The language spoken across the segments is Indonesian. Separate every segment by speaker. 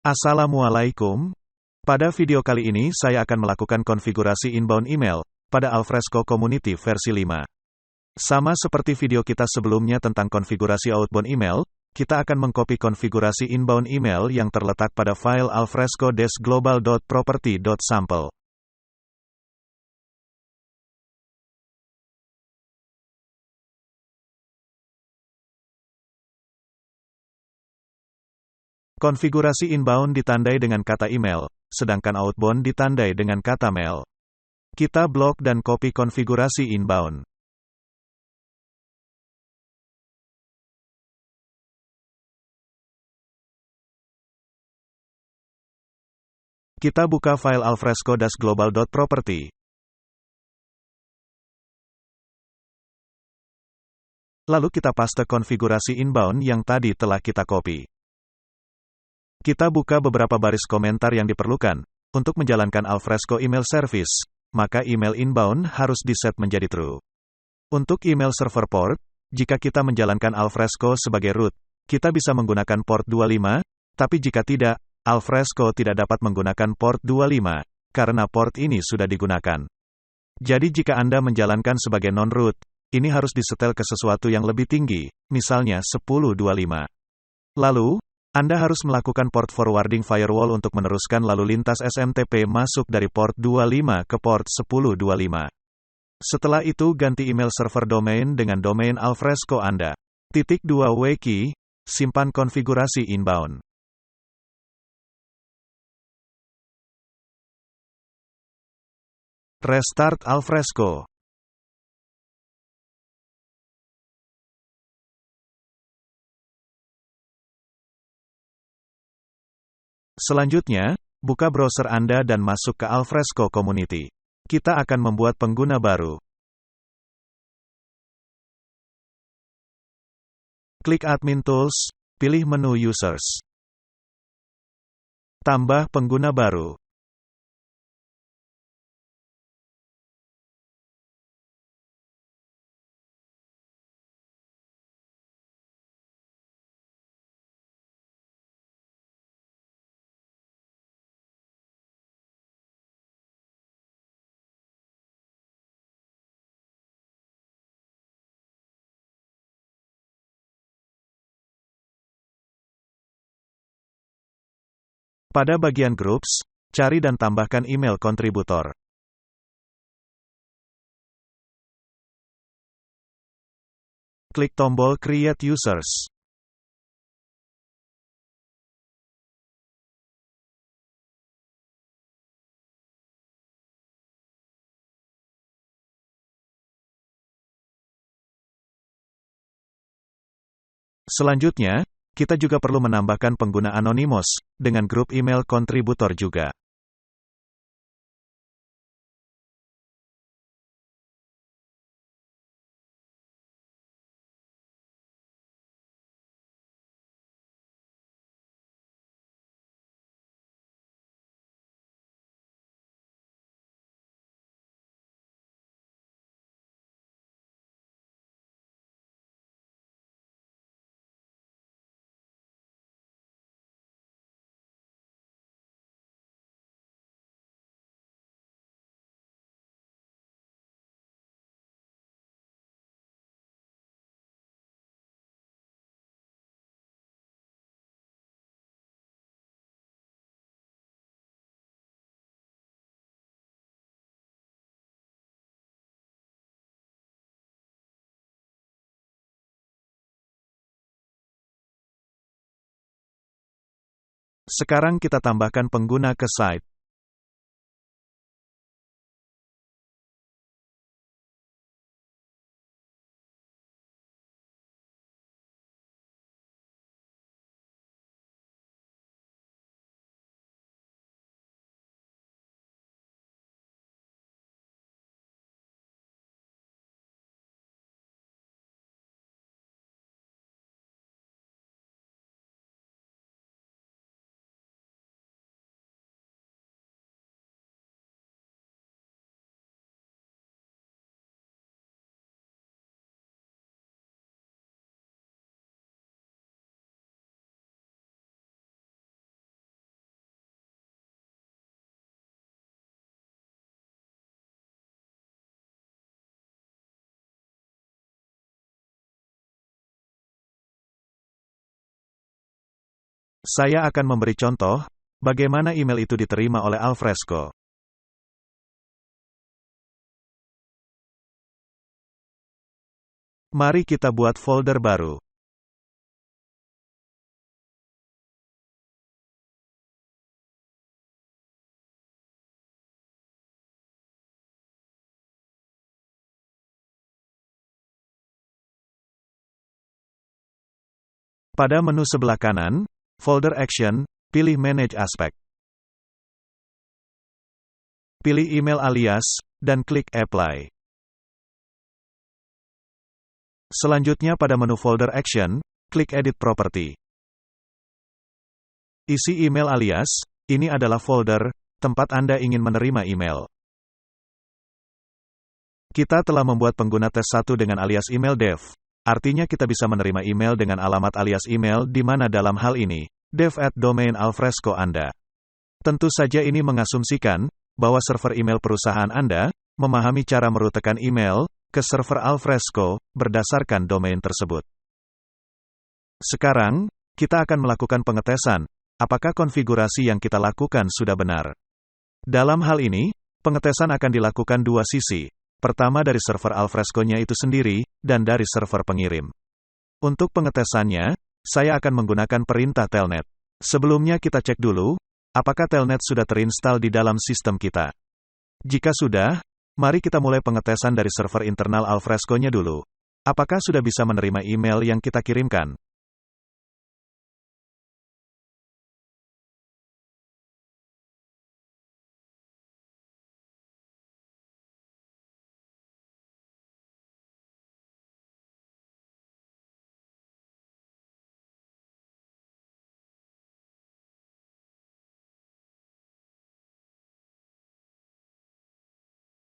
Speaker 1: Assalamualaikum. Pada video kali ini saya akan melakukan konfigurasi inbound email pada Alfresco Community versi 5. Sama seperti video kita sebelumnya tentang konfigurasi outbound email, kita akan mengcopy konfigurasi inbound email yang terletak pada file alfresco-global.property.sample. Konfigurasi inbound ditandai dengan kata email, sedangkan outbound ditandai dengan kata mail. Kita blok dan copy konfigurasi inbound. Kita buka file alfresco-global.property. Lalu kita paste konfigurasi inbound yang tadi telah kita copy. Kita buka beberapa baris komentar yang diperlukan. Untuk menjalankan Alfresco email service, maka email inbound harus diset menjadi true. Untuk email server port, jika kita menjalankan Alfresco sebagai root, kita bisa menggunakan port 25, tapi jika tidak, Alfresco tidak dapat menggunakan port 25, karena port ini sudah digunakan. Jadi jika Anda menjalankan sebagai non-root, ini harus disetel ke sesuatu yang lebih tinggi, misalnya 1025. Lalu, Anda harus melakukan port forwarding firewall untuk meneruskan lalu lintas SMTP masuk dari port 25 ke port 1025. Setelah itu ganti email server domain dengan domain Alfresco Anda. Titik 2 wiki, simpan konfigurasi inbound. Restart Alfresco. Selanjutnya, buka browser Anda dan masuk ke Alfresco Community. Kita akan membuat pengguna baru. Klik Admin Tools, pilih menu Users. Tambah pengguna baru. Pada bagian Groups, cari dan tambahkan email kontributor. Klik tombol Create Users. Selanjutnya, kita juga perlu menambahkan pengguna anonymous, dengan grup email kontributor juga. Sekarang kita tambahkan pengguna ke site. Saya akan memberi contoh, bagaimana email itu diterima oleh Alfresco. Mari kita buat folder baru. Pada menu sebelah kanan, Folder Action, pilih Manage Aspect. Pilih email alias, dan klik Apply. Selanjutnya pada menu Folder Action, klik Edit Property. Isi email alias, ini adalah folder, tempat Anda ingin menerima email. Kita telah membuat pengguna tes 1 dengan alias email dev. Artinya kita bisa menerima email dengan alamat alias email di mana dalam hal ini, dev@domain Alfresco Anda. Tentu saja ini mengasumsikan, bahwa server email perusahaan Anda, memahami cara merutekan email, ke server Alfresco, berdasarkan domain tersebut. Sekarang, kita akan melakukan pengetesan, apakah konfigurasi yang kita lakukan sudah benar. Dalam hal ini, pengetesan akan dilakukan dua sisi. Pertama dari server Alfresco-nya itu sendiri, dan dari server pengirim. Untuk pengetesannya, saya akan menggunakan perintah telnet. Sebelumnya kita cek dulu, apakah telnet sudah terinstall di dalam sistem kita. Jika sudah, mari kita mulai pengetesan dari server internal Alfresco-nya dulu. Apakah sudah bisa menerima email yang kita kirimkan?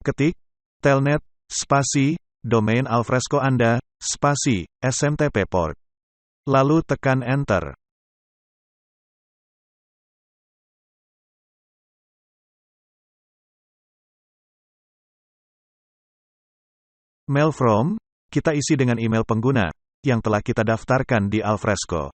Speaker 1: Ketik, telnet, spasi, domain Alfresco Anda, spasi, SMTP port. Lalu tekan Enter. Mail from, kita isi dengan email pengguna, yang telah kita daftarkan di Alfresco.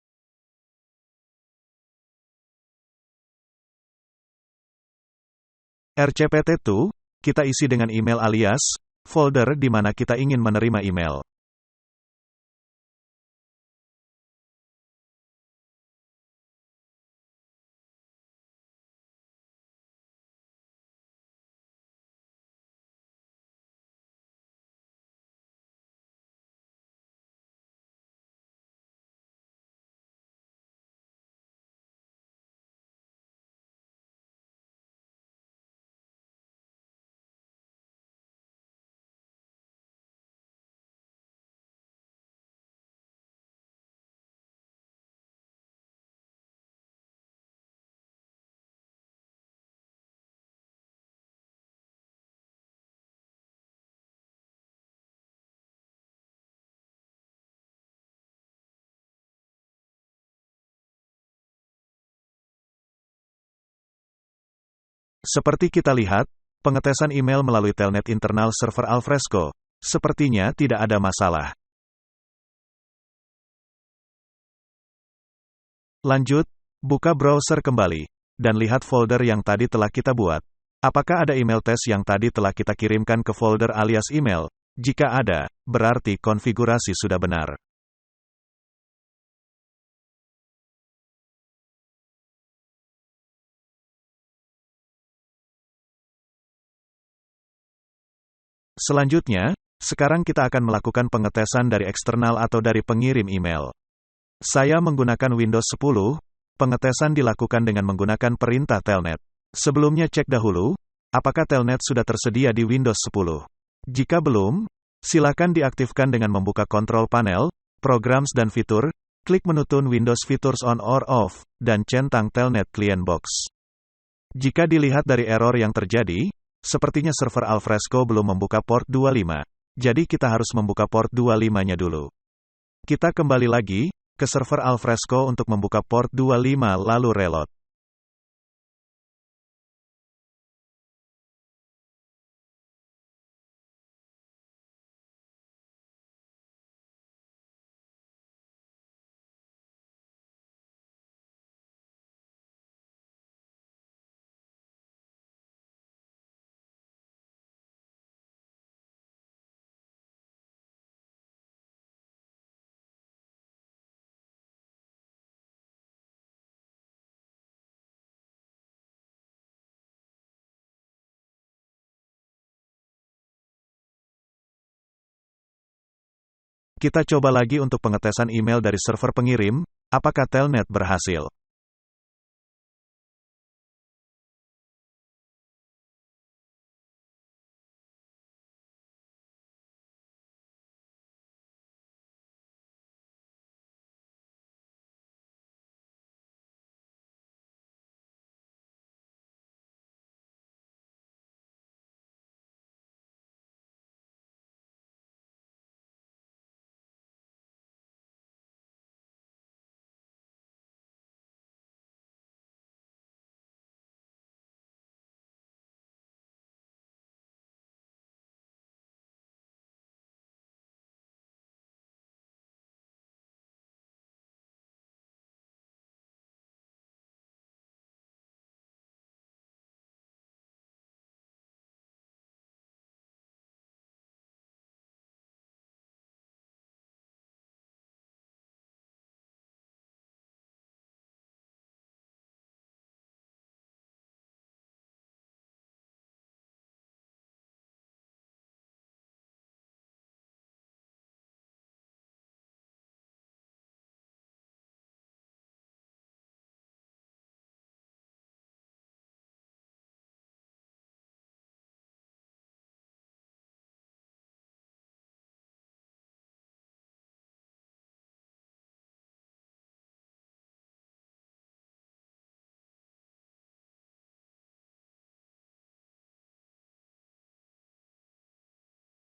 Speaker 1: RCPT2, kita isi dengan email alias, folder di mana kita ingin menerima email. Seperti kita lihat, pengetesan email melalui telnet internal server Alfresco, sepertinya tidak ada masalah. Lanjut, buka browser kembali, dan lihat folder yang tadi telah kita buat. Apakah ada email tes yang tadi telah kita kirimkan ke folder alias email? Jika ada, berarti konfigurasi sudah benar. Selanjutnya, sekarang kita akan melakukan pengetesan dari eksternal atau dari pengirim email. Saya menggunakan Windows 10, pengetesan dilakukan dengan menggunakan perintah telnet. Sebelumnya cek dahulu, apakah telnet sudah tersedia di Windows 10. Jika belum, silakan diaktifkan dengan membuka kontrol panel, programs dan fitur, klik menu Tune Windows Features on or off, dan centang telnet client box. Jika dilihat dari error yang terjadi, sepertinya server Alfresco belum membuka port 25. Jadi kita harus membuka port 25-nya dulu. Kita kembali lagi ke server Alfresco untuk membuka port 25 lalu reload. Kita coba lagi untuk pengetesan email dari server pengirim, apakah Telnet berhasil.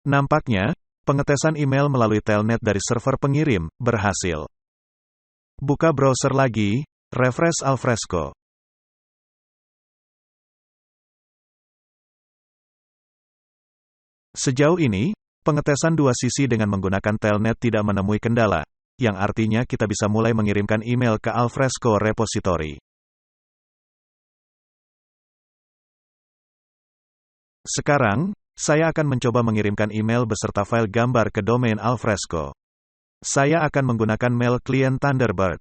Speaker 1: Nampaknya, pengetesan email melalui Telnet dari server pengirim berhasil. Buka browser lagi, refresh Alfresco. Sejauh ini, pengetesan dua sisi dengan menggunakan Telnet tidak menemui kendala, yang artinya kita bisa mulai mengirimkan email ke Alfresco repository. Sekarang, saya akan mencoba mengirimkan email beserta file gambar ke domain Alfresco. Saya akan menggunakan mail klien Thunderbird.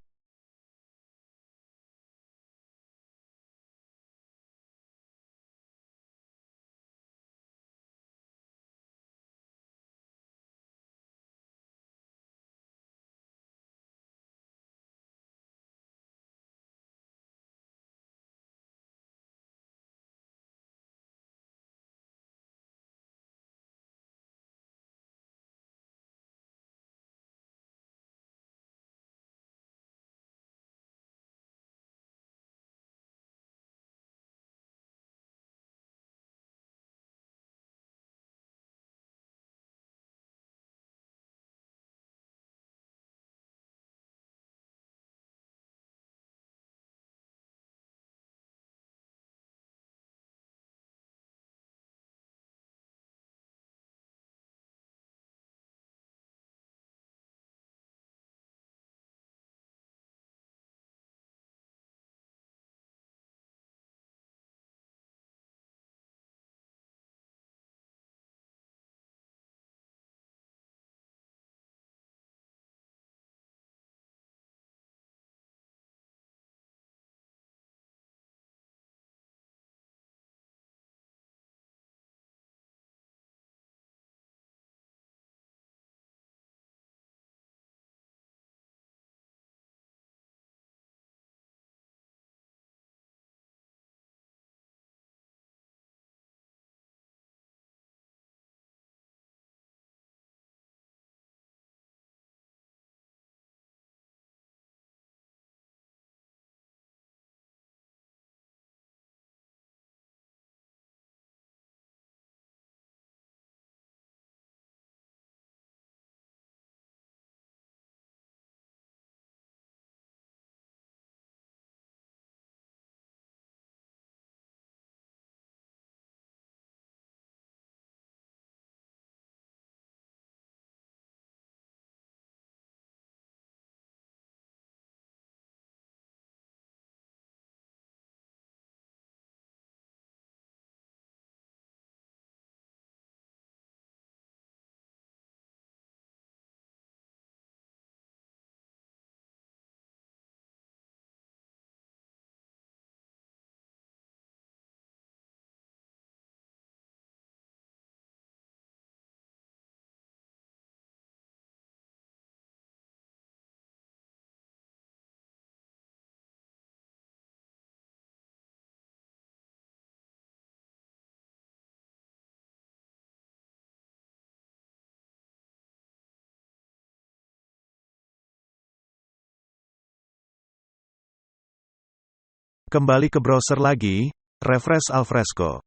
Speaker 1: Kembali ke browser lagi, refresh Alfresco.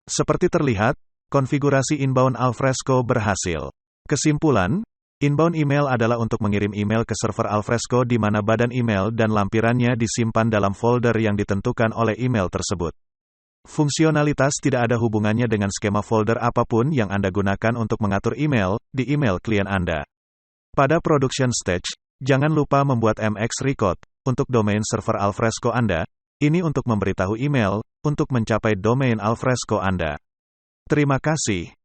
Speaker 1: Seperti terlihat, konfigurasi inbound Alfresco berhasil. Kesimpulan, inbound email adalah untuk mengirim email ke server Alfresco di mana badan email dan lampirannya disimpan dalam folder yang ditentukan oleh email tersebut. Fungsionalitas tidak ada hubungannya dengan skema folder apapun yang Anda gunakan untuk mengatur email di email klien Anda. Pada production stage, jangan lupa membuat MX record untuk domain server Alfresco Anda. Ini untuk memberitahu email untuk mencapai domain Alfresco Anda. Terima kasih.